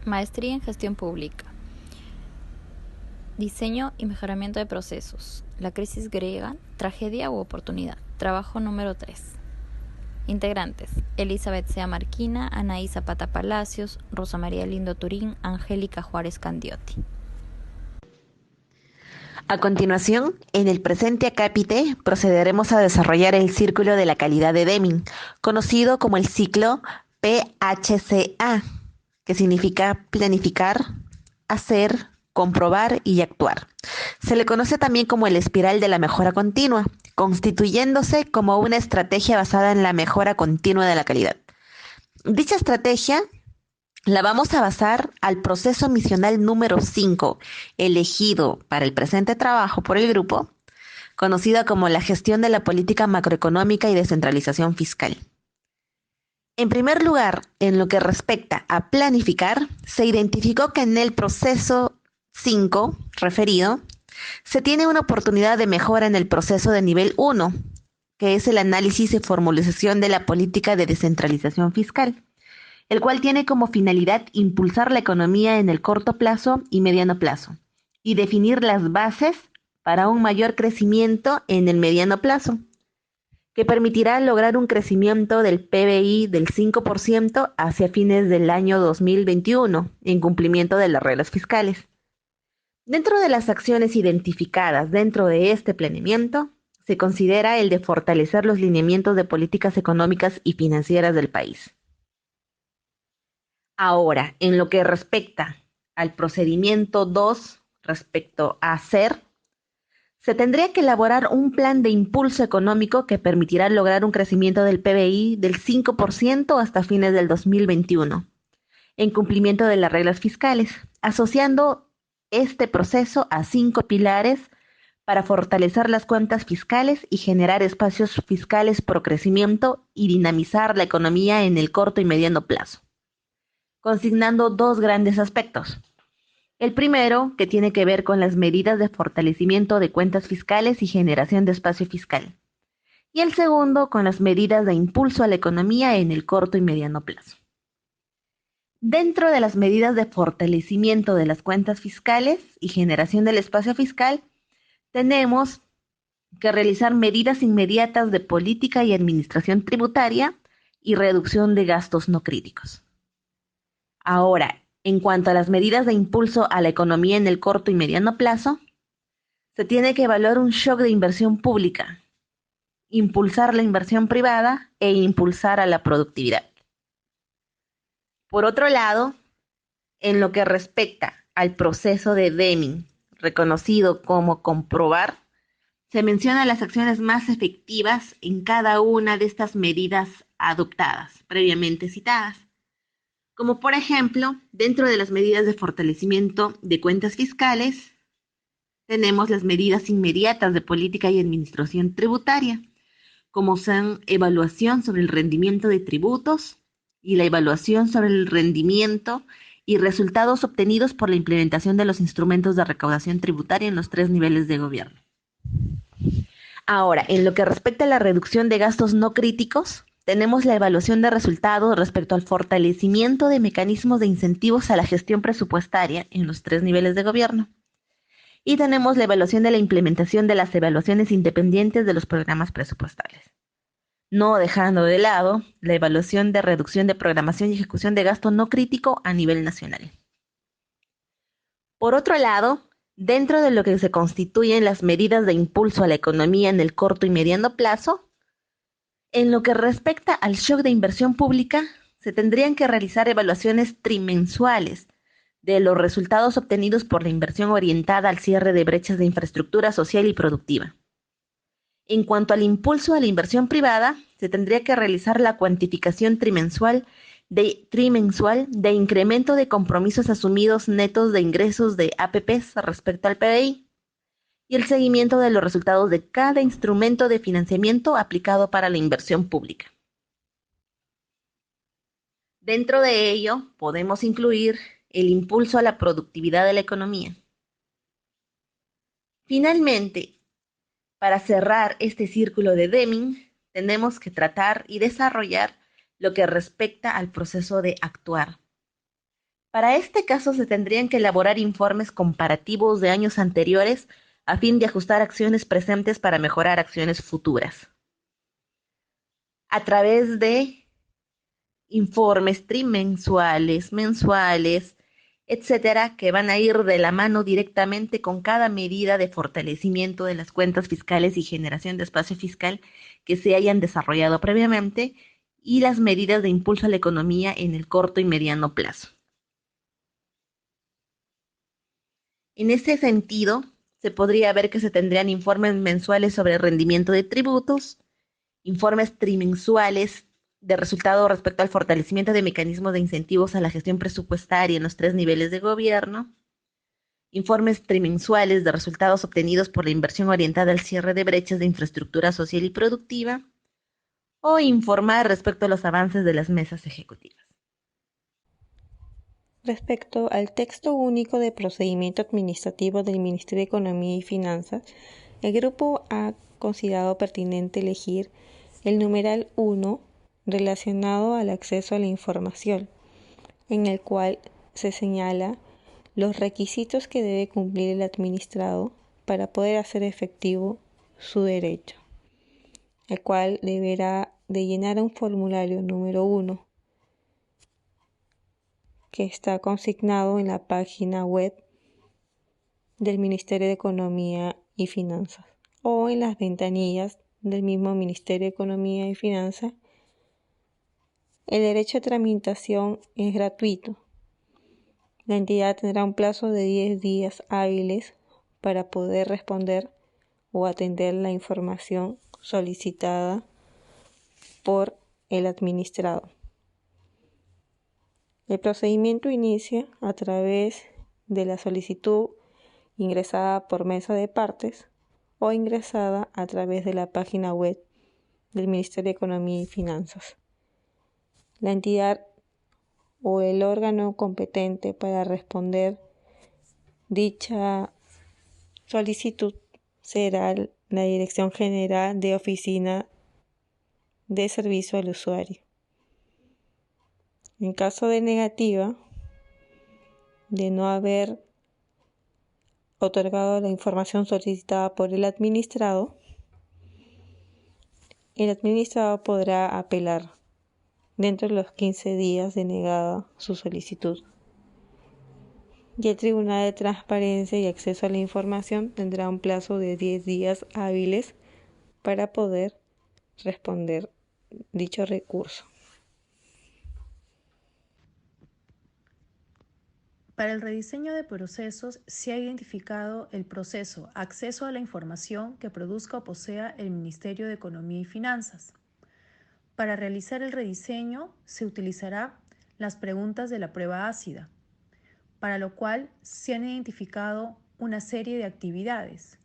Maestría en Gestión Pública. Diseño y mejoramiento de procesos. La crisis griega, tragedia u oportunidad. Trabajo número 3. Integrantes: Elizabeth Sea Marquina, Anaí Zapata Palacios, Rosa María Lindo Turín, Angélica Juárez Candiotti. A continuación, en el presente acápite procederemos a desarrollar el círculo de la calidad de Deming, conocido como el ciclo PHCA, que significa planificar, hacer, comprobar y actuar. Se le conoce también como el espiral de la mejora continua, constituyéndose como una estrategia basada en la mejora continua de la calidad. Dicha estrategia la vamos a basar al proceso misional número 5, elegido para el presente trabajo por el grupo, conocida como la gestión de la política macroeconómica y descentralización fiscal. En primer lugar, en lo que respecta a planificar, se identificó que en el proceso 5 referido, se tiene una oportunidad de mejora en el proceso de nivel 1, que es el análisis y formulación de la política de descentralización fiscal, el cual tiene como finalidad impulsar la economía en el corto plazo y mediano plazo, y definir las bases para un mayor crecimiento en el mediano plazo, que permitirá lograr un crecimiento del PBI del 5% hacia fines del año 2021, en cumplimiento de las reglas fiscales. Dentro de las acciones identificadas dentro de este planeamiento, se considera el de fortalecer los lineamientos de políticas económicas y financieras del país. Ahora, en lo que respecta al procedimiento 2, respecto a hacer, se tendría que elaborar un plan de impulso económico que permitirá lograr un crecimiento del PBI del 5% hasta fines del 2021, en cumplimiento de las reglas fiscales, asociando este proceso a 5 pilares para fortalecer las cuentas fiscales y generar espacios fiscales por crecimiento y dinamizar la economía en el corto y mediano plazo, consignando dos grandes aspectos. El primero, que tiene que ver con las medidas de fortalecimiento de cuentas fiscales y generación de espacio fiscal. Y el segundo, con las medidas de impulso a la economía en el corto y mediano plazo. Dentro de las medidas de fortalecimiento de las cuentas fiscales y generación del espacio fiscal, tenemos que realizar medidas inmediatas de política y administración tributaria y reducción de gastos no críticos. Ahora, en cuanto a las medidas de impulso a la economía en el corto y mediano plazo, se tiene que evaluar un shock de inversión pública, impulsar la inversión privada e impulsar a la productividad. Por otro lado, en lo que respecta al proceso de Deming, reconocido como comprobar, se mencionan las acciones más efectivas en cada una de estas medidas adoptadas, previamente citadas. Como por ejemplo, dentro de las medidas de fortalecimiento de cuentas fiscales, tenemos las medidas inmediatas de política y administración tributaria, como son evaluación sobre el rendimiento de tributos y la evaluación sobre el rendimiento y resultados obtenidos por la implementación de los instrumentos de recaudación tributaria en los 3 niveles de gobierno. Ahora, en lo que respecta a la reducción de gastos no críticos, tenemos la evaluación de resultados respecto al fortalecimiento de mecanismos de incentivos a la gestión presupuestaria en los 3 niveles de gobierno. Y tenemos la evaluación de la implementación de las evaluaciones independientes de los programas presupuestales, no dejando de lado la evaluación de reducción de programación y ejecución de gasto no crítico a nivel nacional. Por otro lado, dentro de lo que se constituyen las medidas de impulso a la economía en el corto y mediano plazo, en lo que respecta al shock de inversión pública, se tendrían que realizar evaluaciones trimensuales de los resultados obtenidos por la inversión orientada al cierre de brechas de infraestructura social y productiva. En cuanto al impulso a la inversión privada, se tendría que realizar la cuantificación trimestral de incremento de compromisos asumidos netos de ingresos de APPs respecto al PBI y el seguimiento de los resultados de cada instrumento de financiamiento aplicado para la inversión pública. Dentro de ello, podemos incluir el impulso a la productividad de la economía. Finalmente, para cerrar este círculo de Deming, tenemos que tratar y desarrollar lo que respecta al proceso de actuar. Para este caso se tendrían que elaborar informes comparativos de años anteriores a fin de ajustar acciones presentes para mejorar acciones futuras. A través de informes trimensuales, mensuales, etcétera, que van a ir de la mano directamente con cada medida de fortalecimiento de las cuentas fiscales y generación de espacio fiscal que se hayan desarrollado previamente y las medidas de impulso a la economía en el corto y mediano plazo. En ese sentido, se podría ver que se tendrían informes mensuales sobre el rendimiento de tributos, informes trimensuales de resultado respecto al fortalecimiento de mecanismos de incentivos a la gestión presupuestaria en los 3 niveles de gobierno, informes trimensuales de resultados obtenidos por la inversión orientada al cierre de brechas de infraestructura social y productiva, o informar respecto a los avances de las mesas ejecutivas. Respecto al texto único de procedimiento administrativo del Ministerio de Economía y Finanzas, el grupo ha considerado pertinente elegir el numeral 1 relacionado al acceso a la información, en el cual se señala los requisitos que debe cumplir el administrado para poder hacer efectivo su derecho, el cual deberá de llenar un formulario número 1 que está consignado en la página web del Ministerio de Economía y Finanzas o en las ventanillas del mismo Ministerio de Economía y Finanzas. El derecho de tramitación es gratuito. La entidad tendrá un plazo de 10 días hábiles para poder responder o atender la información solicitada por el administrado. El procedimiento inicia a través de la solicitud ingresada por mesa de partes o ingresada a través de la página web del Ministerio de Economía y Finanzas. La entidad o el órgano competente para responder dicha solicitud será la Dirección General de Oficina de Servicio al Usuario. En caso de negativa, de no haber otorgado la información solicitada por el administrado podrá apelar dentro de los 15 días de negada su solicitud. Y el Tribunal de Transparencia y Acceso a la Información tendrá un plazo de 10 días hábiles para poder responder dicho recurso. Para el rediseño de procesos se ha identificado el proceso acceso a la información que produzca o posea el Ministerio de Economía y Finanzas. Para realizar el rediseño se utilizará las preguntas de la prueba ácida, para lo cual se han identificado una serie de actividades,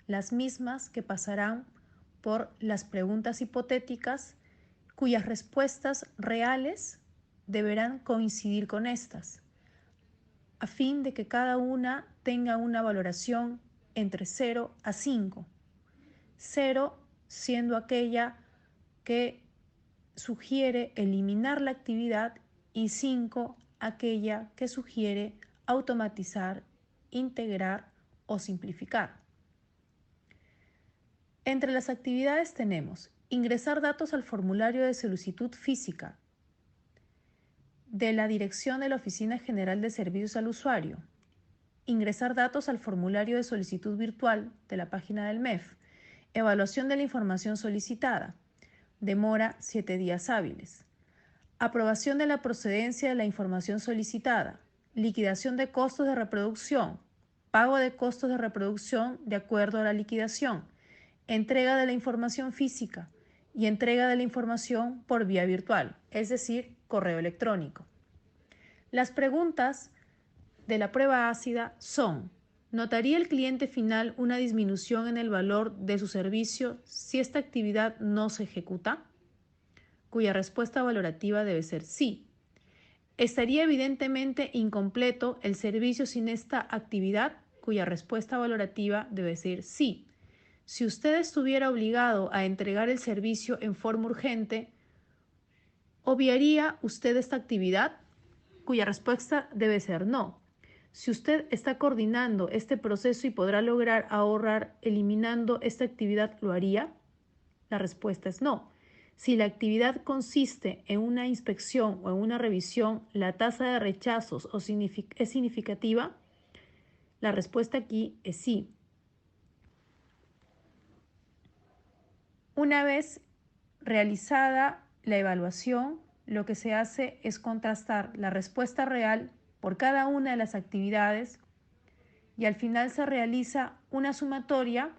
las mismas que pasarán por las preguntas hipotéticas cuyas respuestas reales deberán coincidir con estas, a fin de que cada una tenga una valoración entre 0 a 5. 0 siendo aquella que sugiere eliminar la actividad y 5 aquella que sugiere automatizar, integrar o simplificar. Entre las actividades tenemos ingresar datos al formulario de solicitud física de la dirección de la Oficina General de Servicios al Usuario, ingresar datos al formulario de solicitud virtual de la página del MEF, evaluación de la información solicitada, demora 7 días hábiles, aprobación de la procedencia de la información solicitada, liquidación de costos de reproducción, pago de costos de reproducción de acuerdo a la liquidación, entrega de la información física y entrega de la información por vía virtual, es decir, correo electrónico. Las preguntas de la prueba ácida son: ¿notaría el cliente final una disminución en el valor de su servicio si esta actividad no se ejecuta? Cuya respuesta valorativa debe ser sí. ¿Estaría evidentemente incompleto el servicio sin esta actividad? Cuya respuesta valorativa debe ser sí. Si usted estuviera obligado a entregar el servicio en forma urgente, ¿obviaría usted esta actividad? cuya respuesta debe ser no. Si usted está coordinando este proceso y podrá lograr ahorrar eliminando esta actividad, ¿lo haría? La respuesta es no. Si la actividad consiste en una inspección o en una revisión, la tasa de rechazos es significativa. La respuesta aquí es sí. Una vez realizada la evaluación, lo que se hace es contrastar la respuesta real por cada una de las actividades y al final se realiza una sumatoria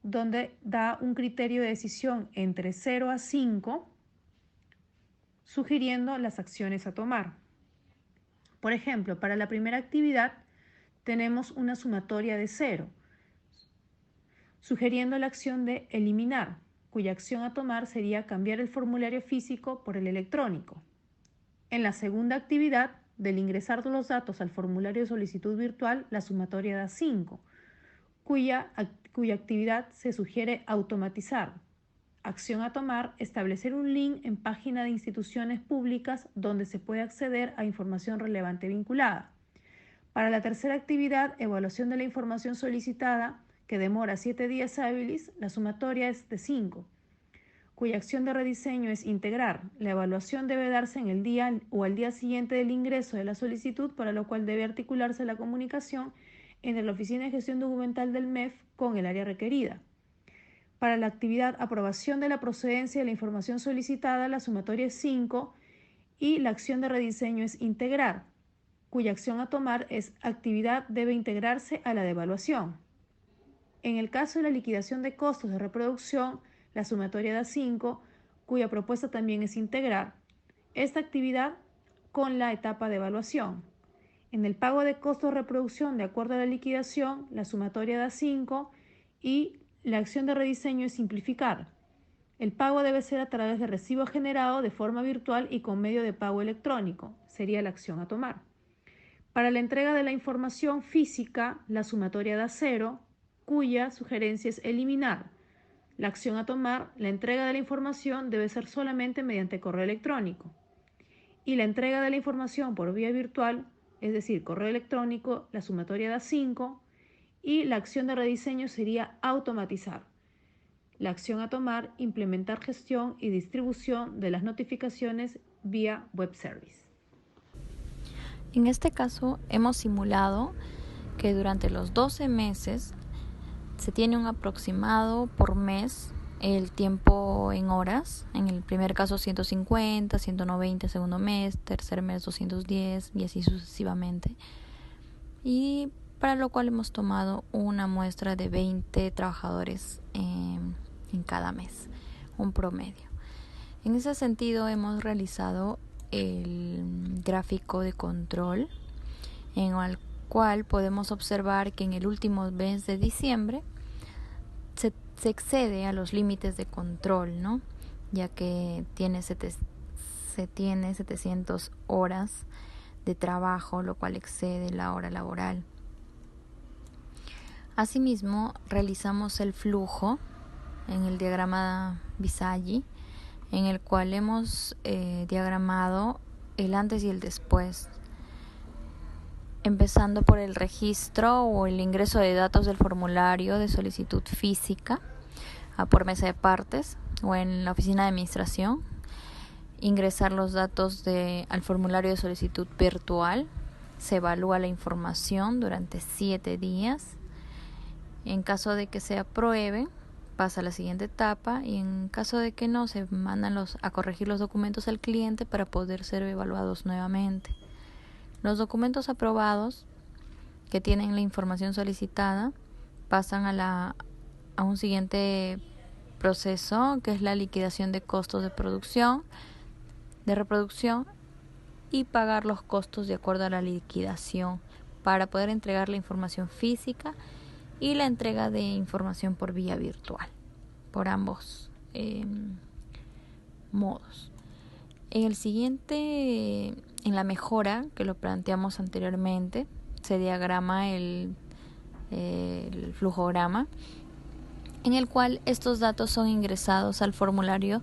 donde da un criterio de decisión entre 0 a 5, sugiriendo las acciones a tomar. Por ejemplo, para la primera actividad tenemos una sumatoria de 0, sugiriendo la acción de eliminar, cuya acción a tomar sería cambiar el formulario físico por el electrónico. En la segunda actividad, del ingresar los datos al formulario de solicitud virtual, la sumatoria da 5, cuya actividad se sugiere automatizar. Acción a tomar, establecer un link en página de instituciones públicas donde se puede acceder a información relevante vinculada. Para la tercera actividad, evaluación de la información solicitada, que demora 7 días hábiles, la sumatoria es de 5, cuya acción de rediseño es integrar. La evaluación debe darse en el día o al día siguiente del ingreso de la solicitud, para lo cual debe articularse la comunicación entre la Oficina de Gestión Documental del MEF con el área requerida. Para la actividad aprobación de la procedencia de la información solicitada, la sumatoria es 5 y la acción de rediseño es integrar, cuya acción a tomar es actividad debe integrarse a la de evaluación. En el caso de la liquidación de costos de reproducción, la sumatoria da 5, cuya propuesta también es integrar esta actividad con la etapa de evaluación. En el pago de costos de reproducción, de acuerdo a la liquidación, la sumatoria da 5 y la acción de rediseño es simplificar. El pago debe ser a través de recibo generado de forma virtual y con medio de pago electrónico. Sería la acción a tomar. Para la entrega de la información física, la sumatoria da 0, cuya sugerencia es eliminar. La acción a tomar, la entrega de la información debe ser solamente mediante correo electrónico. Y la entrega de la información por vía virtual, es decir, correo electrónico, la sumatoria da 5 y la acción de rediseño sería automatizar. La acción a tomar, implementar gestión y distribución de las notificaciones vía web service. En este caso hemos simulado que durante los 12 meses se tiene un aproximado por mes el tiempo en horas. En el primer caso 150, 190 segundo mes, tercer mes 210 y así sucesivamente. Y para lo cual hemos tomado una muestra de 20 trabajadores en cada mes, un promedio. En ese sentido hemos realizado el gráfico de control en el cual podemos observar que en el último mes de diciembre se excede a los límites de control, ¿no? Ya que se tiene 700 horas de trabajo, lo cual excede la hora laboral. Asimismo, realizamos el flujo en el diagrama Visagi, en el cual hemos diagramado el antes y el después, empezando por el registro o el ingreso de datos del formulario de solicitud física por mesa de partes o en la oficina de administración, ingresar los datos al formulario de solicitud virtual, se evalúa la información durante 7 días, en caso de que se apruebe pasa a la siguiente etapa y en caso de que no, se mandan a corregir los documentos al cliente para poder ser evaluados nuevamente. Los documentos aprobados que tienen la información solicitada pasan a un siguiente proceso, que es la liquidación de costos de reproducción y pagar los costos de acuerdo a la liquidación para poder entregar la información física y la entrega de información por vía virtual, por ambos modos. En la mejora, que lo planteamos anteriormente, se diagrama el flujograma, en el cual estos datos son ingresados al formulario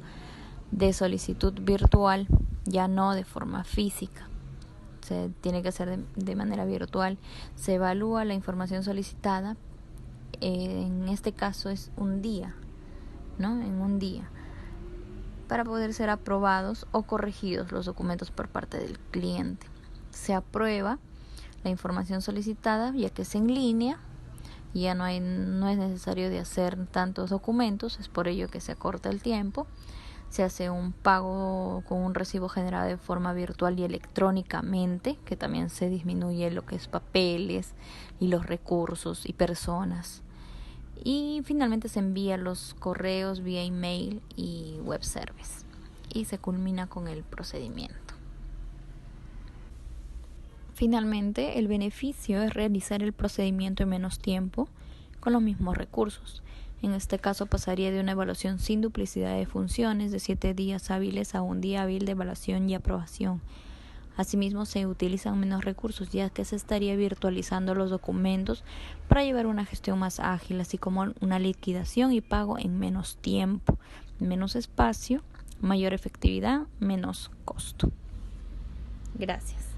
de solicitud virtual ya no de forma física. Se tiene que hacer de manera virtual. Se evalúa la información solicitada, en este caso es un día, ¿no? En un día, para poder ser aprobados o corregidos los documentos por parte del cliente. Se aprueba la información solicitada, ya que es en línea, ya no es necesario de hacer tantos documentos, es por ello que se acorta el tiempo. Se hace un pago con un recibo generado de forma virtual y electrónicamente, que también se disminuye lo que es papeles y los recursos y personas. Y finalmente se envía los correos vía email y web service. Y se culmina con el procedimiento. Finalmente, el beneficio es realizar el procedimiento en menos tiempo con los mismos recursos. En este caso pasaría de una evaluación sin duplicidad de funciones de 7 días hábiles a un día hábil de evaluación y aprobación. Asimismo, se utilizan menos recursos, ya que se estaría virtualizando los documentos para llevar una gestión más ágil, así como una liquidación y pago en menos tiempo, menos espacio, mayor efectividad, menos costo. Gracias.